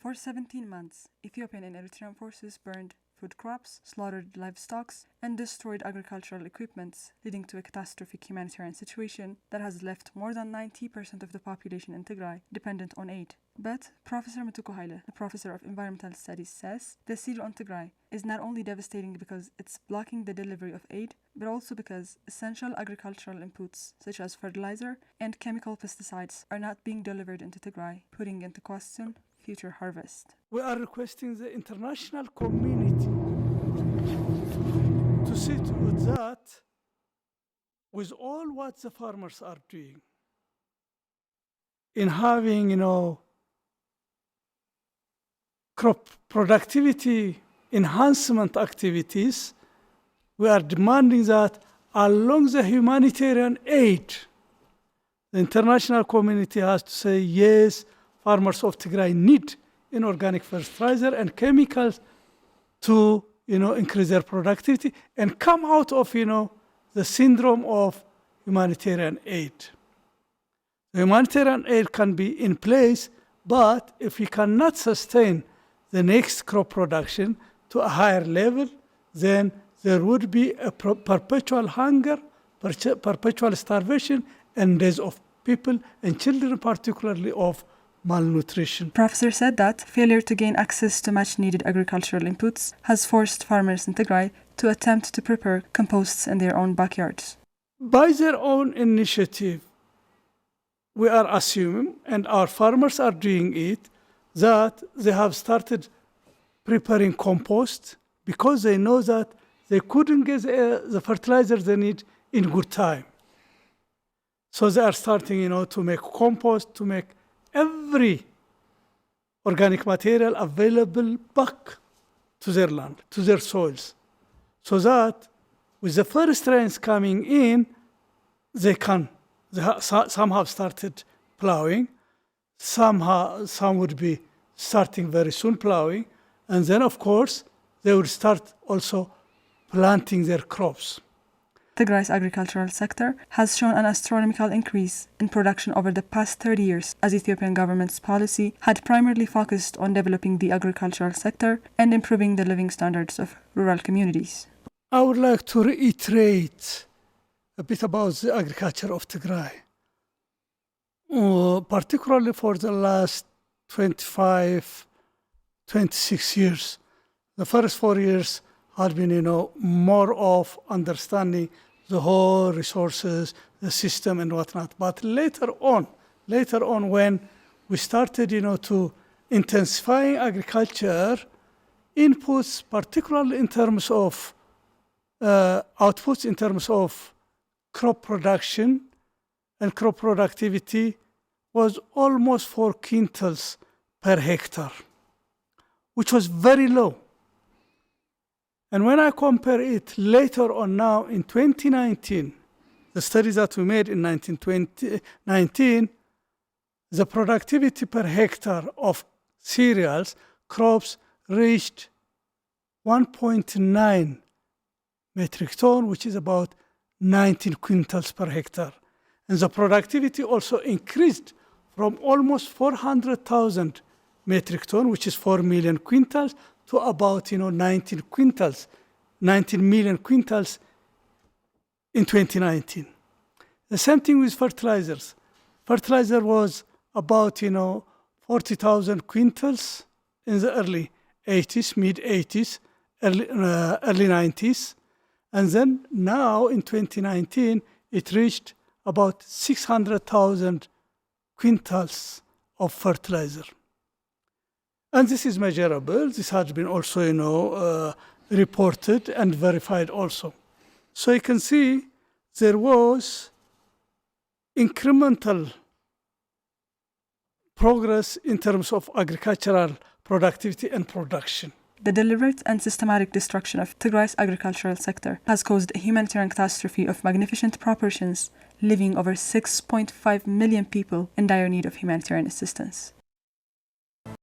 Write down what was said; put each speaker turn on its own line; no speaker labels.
For 17 months, Ethiopian and Eritrean forces burned food crops, slaughtered livestock, and destroyed agricultural equipment, leading to a catastrophic humanitarian situation that has left more than 90% of the population in Tigray dependent on aid. But Professor Matuko Haile, a professor of environmental studies, says the siege on Tigray is not only devastating because it's blocking the delivery of aid, but also because essential agricultural inputs such as fertilizer and chemical pesticides are not being delivered into Tigray, putting into question future harvest.
We are requesting the international community to sit with that, with all what the farmers are doing, in having, crop productivity enhancement activities. We are demanding that along the humanitarian aid, the international community has to say, yes, farmers of Tigray need inorganic fertilizer and chemicals to, increase their productivity and come out of, the syndrome of humanitarian aid. The humanitarian aid can be in place, but if we cannot sustain the next crop production to a higher level, then there would be a perpetual hunger, perpetual starvation, and deaths of people and children, particularly of malnutrition.
Professor said that failure to gain access to much-needed agricultural inputs has forced farmers in Tigray to attempt to prepare composts in their own backyards.
By their own initiative, we are assuming, and our farmers are doing it, that they have started preparing compost because they know that they couldn't get the fertilizer they need in good time. So they are starting, to make compost, to make every organic material available back to their land, to their soils, so that with the first rains coming in, some have started plowing, some would be starting very soon plowing, and then of course they would start also planting their crops.
Tigray's agricultural sector has shown an astronomical increase in production over the past 30 years, as Ethiopian government's policy had primarily focused on developing the agricultural sector and improving the living standards of rural communities.
I would like to reiterate a bit about the agriculture of Tigray, particularly for the last 25, 26 years. The first 4 years had been, more of understanding the whole resources, the system and whatnot. But later on, when we started, to intensifying agriculture, inputs, particularly in terms of outputs, in terms of crop production and crop productivity, was almost 4 quintals per hectare, which was very low. And when I compare it later on now in 2019, the studies that we made in 2019, the productivity per hectare of cereals, crops reached 1.9 metric ton, which is about 19 quintals per hectare. And the productivity also increased from almost 400,000 metric ton, which is 4 million quintals, to about 19 million quintals in 2019. The same thing with fertilizers. Fertilizer was about 40,000 quintals in the early 80s, mid 80s, early 90s, and then now in 2019 it reached about 600,000 quintals of fertilizer. And this is measurable. This has been also, reported and verified also. So you can see there was incremental progress in terms of agricultural productivity and production.
The deliberate and systematic destruction of Tigray's agricultural sector has caused a humanitarian catastrophe of magnificent proportions, leaving over 6.5 million people in dire need of humanitarian assistance.